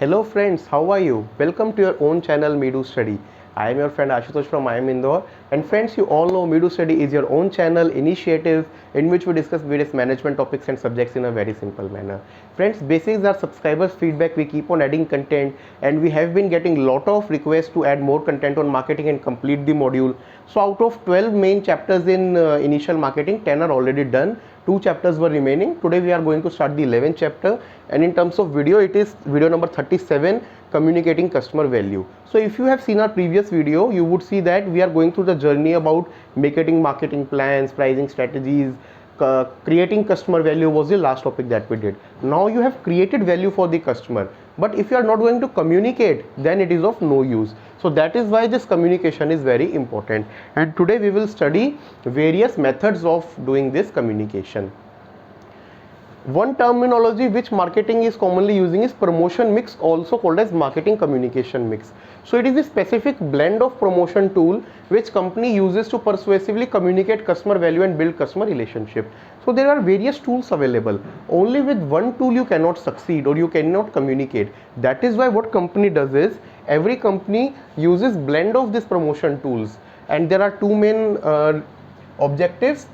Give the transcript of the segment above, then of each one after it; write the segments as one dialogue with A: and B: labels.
A: Hello friends, how are you? Welcome to your own channel Meedu Study. I am your friend Ashutosh from IIM Indore, and friends, you all know Meedu Study is your own channel initiative in which we discuss various management topics and subjects in a very simple manner. Friends, basis our subscribers feedback, we keep on adding content, and we have been getting lot of requests to add more content on marketing and complete the module. So out of 12 main chapters in initial marketing, 10 are already done. 2 chapters were remaining. Today we are going to start the 11th chapter, and in terms of video, it is video number 37, communicating customer value. So if you have seen our previous video, you would see that we are going through the journey about marketing plans, pricing strategies, creating customer value was the last topic that we did. Now you have created value for the customer, but if you are not going to communicate, then it is of no use. So that is why this communication is very important, and today we will study various methods of doing this communication. One terminology which marketing is commonly using is promotion mix, also called as marketing communication mix. So it is a specific blend of promotion tool which company uses to persuasively communicate customer value and build customer relationship. So there are various tools available. Only with one tool you cannot succeed or you cannot communicate. That is why what company does is every company uses blend of these promotion tools, and there are two main objectives: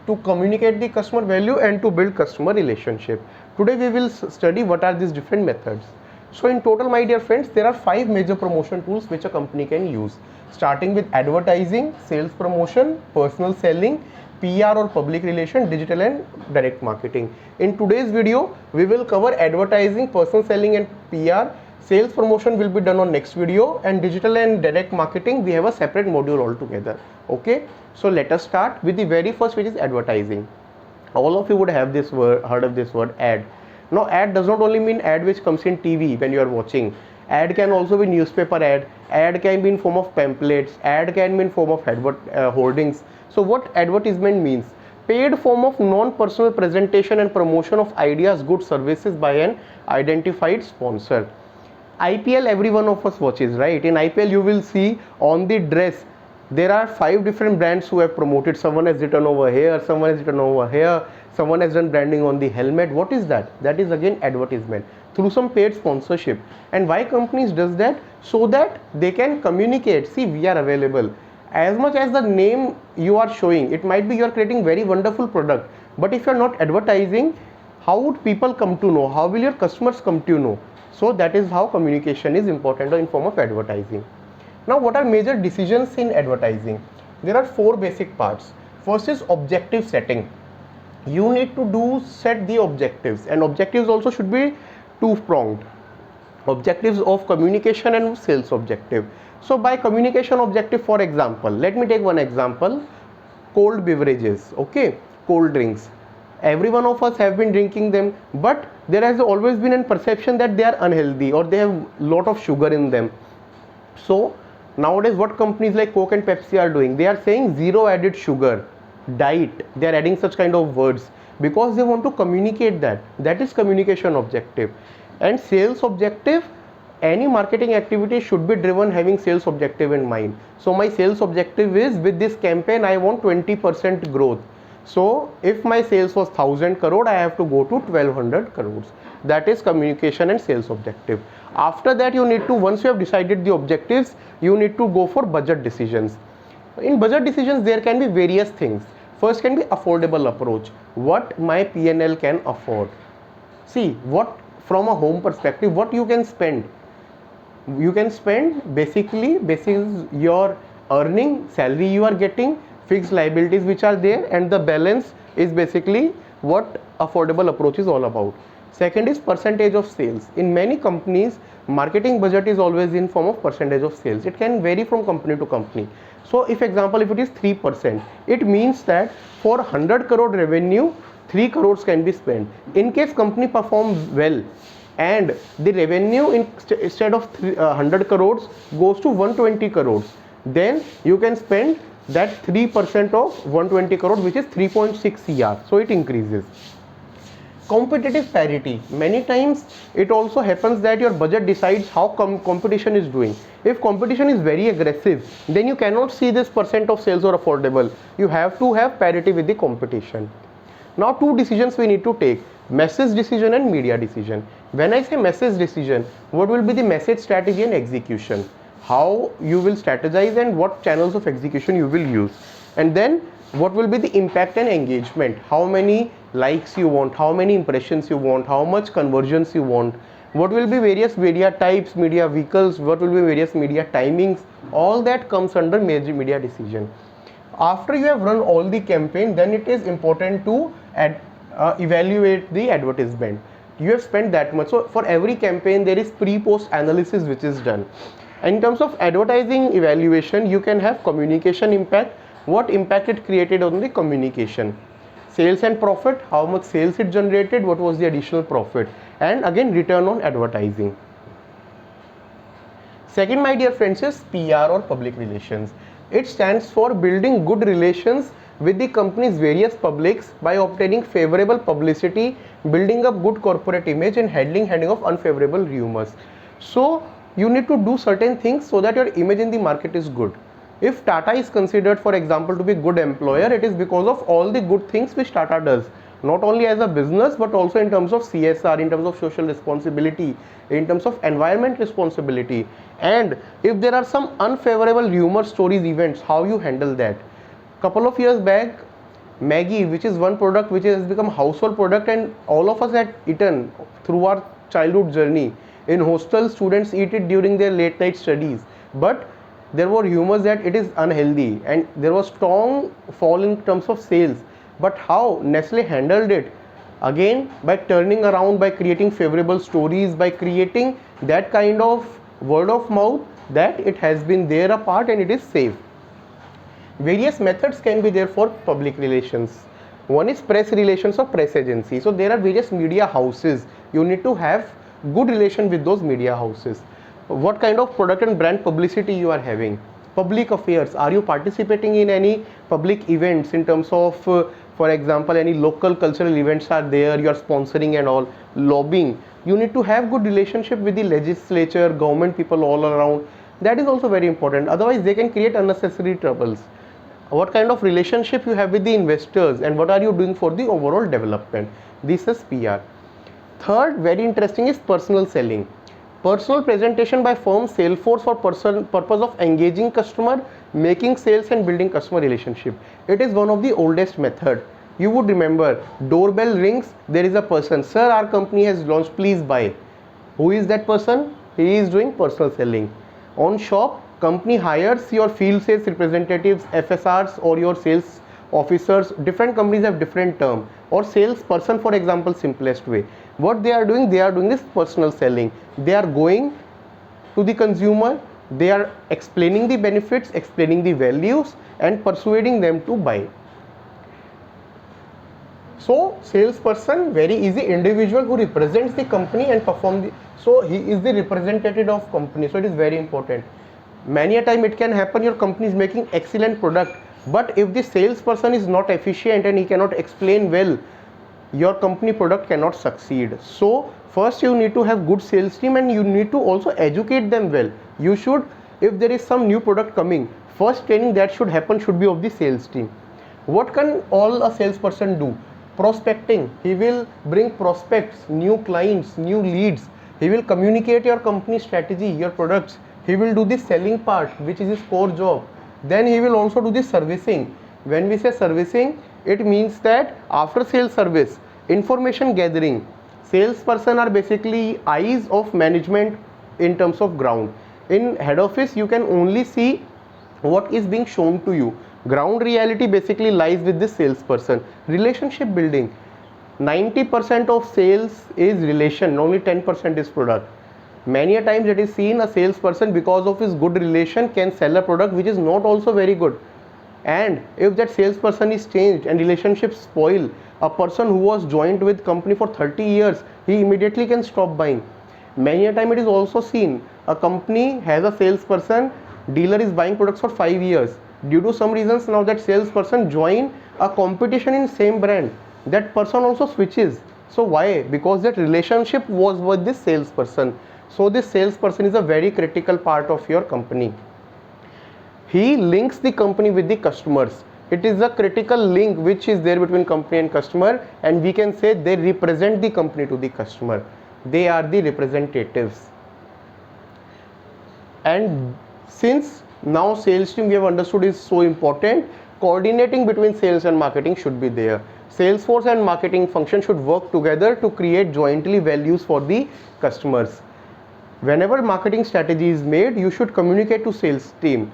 A: to communicate the customer value and to build customer relationship. Today we will study what are these different methods. So in total, my dear friends, there are 5 major promotion tools which a company can use, starting with advertising, sales promotion, personal selling, PR or public relation, digital and direct marketing. In today's video, we will cover advertising, personal selling and PR. Sales promotion will be done on next video, and digital and direct marketing we have a separate module altogether. Okay, so let us start with the very first, which is advertising. All of you would have this word, heard of this word, ad. Now ad does not only mean ad which comes in TV when you are watching. Ad can also be newspaper ad can be in form of pamphlets, ad can be in form of hoardings. So what advertisement means: paid form of non-personal presentation and promotion of ideas, goods, services by an identified sponsor. IPL, every one of us watches, right? In IPL you will see on the dress there are 5 different brands who have promoted. Someone has written over here, someone has written over here, someone has done branding on the helmet. What is that? That is again advertisement through some paid sponsorship. And why companies does that? So that they can communicate, see, we are available. As much as the name you are showing, it might be you are creating very wonderful product, but if you are not advertising, how would people come to know? How will your customers come to know? So that is how communication is important in form of advertising. Now what are major decisions in advertising? There are 4 basic parts. First is objective setting. You need to set the objectives, and objectives also should be 2-pronged. Objectives of communication and sales objective. So by communication objective, for example, let me take one example: cold beverages, okay, cold drinks. Every one of us have been drinking them, but there has always been a perception that they are unhealthy or they have lot of sugar in them. So nowadays what companies like Coke and Pepsi are doing, they are saying zero added sugar diet. They are adding such kind of words because they want to communicate that. That is communication objective. And sales objective, any marketing activity should be driven having sales objective in mind. So my sales objective is, with this campaign I want 20% growth. So if my sales was 1000 crore, I have to go to 1200 crores. That is communication and sales objective. After that, you need to, once you have decided the objectives, you need to go for budget decisions. In budget decisions, there can be various things. First can be affordable approach. What my P&L can afford. See, what from a home perspective, what you can spend. You can spend basically basis your earning, salary you are getting, fixed liabilities which are there, and the balance is basically what affordable approach is all about. Second is percentage of sales. In many companies, marketing budget is always in form of percentage of sales. It can vary from company to company. So if example, if it is 3%, it means that for 100 crore revenue, 3 crores can be spent. In case company performs well and the revenue instead of 100 crores goes to 120 crores, then you can spend that 3% of 120 crore, which is 3.6 CR. So it increases. Competitive parity. Many times it also happens that your budget decides how competition is doing. If competition is very aggressive, then you cannot see this percent of sales or affordable. You have to have parity with the competition. Now 2 decisions we need to take: message decision and media decision. When I say message decision, What will be the message strategy and execution? How you will strategize and what channels of execution you will use. And then what will be the impact and engagement? How many likes you want, how many impressions you want, how much conversions you want, what will be various media types, media vehicles, what will be various media timings. All that comes under major media decision. After you have run all the campaign, then it is important to evaluate the advertisement. You have spent that much, so for every campaign there is pre-post analysis which is done. In terms of advertising evaluation, you can have communication impact, what impact it created on the communication, sales and profit, how much sales it generated, what was the additional profit, and again return on advertising. Second, my dear friends, is PR or public relations. It stands for building good relations with the company's various publics by obtaining favorable publicity, building up good corporate image, and handling of unfavorable rumors. So you need to do certain things so that your image in the market is good. If Tata is considered, for example, to be a good employer, it is because of all the good things which Tata does, not only as a business but also in terms of CSR, in terms of social responsibility, in terms of environment responsibility. And if there are some unfavorable rumor stories, events, how you handle that. Couple of years back, Maggi, which is one product which has become household product and all of us had eaten through our childhood journey. In hostel, students eat it during their late night studies, but there were rumors that it is unhealthy and there was strong fall in terms of sales. But how Nestle handled it? Again, by turning around, by creating favorable stories, by creating that kind of word of mouth that it has been there a part and it is safe. Various methods can be there for public relations. One is press relations or press agency. So there are various media houses. You need to have good relation with those media houses. What kind of product and brand publicity you are having. Public affairs, are you participating in any public events in terms of for example, any local cultural events are there, you are sponsoring and all. Lobbying, you need to have good relationship with the legislature, government people all around. That is also very important, otherwise they can create unnecessary troubles. What kind of relationship you have with the investors and what are you doing for the overall development. This is PR. Third, very interesting, is personal selling. Personal presentation by firm sales force for purpose of engaging customer, making sales and building customer relationship. It is one of the oldest method. You would remember, doorbell rings, there is a person, sir, our company has launched, please buy. Who is that person? He is doing personal selling. On shop, company hires your field sales representatives, FSRs, or your sales officers. Different companies have different term. Or salesperson, for example, simplest way. What they are doing this personal selling. They are going to the consumer, they are explaining the benefits, explaining the values and persuading them to buy. So salesperson, very easy, individual who represents the company and perform the, so he is the representative of company. So it is very important. Many a time it can happen your company is making excellent product, but if the salesperson is not efficient and he cannot explain well, your company product cannot succeed. So first you need to have good sales team and you need to also educate them well. You should, if there is some new product coming, first training that should happen should be of the sales team. What can all a salesperson do? Prospecting. He will bring prospects, new clients, new leads. He will communicate your company strategy, your products. He will do the selling part, which is his core job. Then he will also do the servicing. When we say servicing, it means that after sales service, information gathering. Salesperson are basically eyes of management in terms of ground. In head office, you can only see what is being shown to you. Ground reality basically lies with the salesperson. Relationship building. 90% of sales is relation, only 10% is product. Many a times it is seen a salesperson, because of his good relation, can sell a product which is not also very good. And if that salesperson is changed and relationships spoil, a person who was joined with company for 30 years, he immediately can stop buying. Many a time it is also seen, a company has a salesperson, dealer is buying products for 5 years. Due to some reasons, now that salesperson join a competition in same brand, that person also switches. So why? Because that relationship was with this salesperson. So this salesperson is a very critical part of your company. He links the company with the customers. It is a critical link which is there between company and customer, and we can say they represent the company to the customer. They are the representatives. And since now sales team we have understood is so important, coordinating between sales and marketing should be there. Salesforce and marketing function should work together to create jointly values for the customers. Whenever marketing strategy is made, you should communicate to sales team.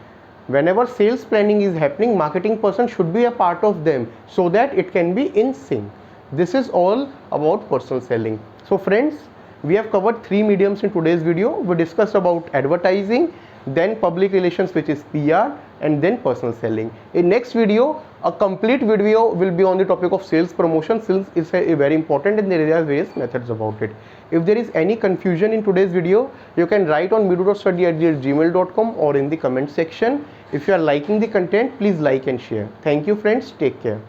A: Whenever sales planning is happening, marketing person should be a part of them so that it can be in sync. This is all about personal selling. So friends, we have covered 3 mediums in today's video. We discussed about advertising, then public relations, which is PR, and then personal selling. In next video, a complete video will be on the topic of sales promotion, since it's a very important and there are various methods about it. If there is any confusion in today's video, you can write on meedu.study@gmail.com or in the comment section. If you are liking the content, please like and share. Thank you friends, take care.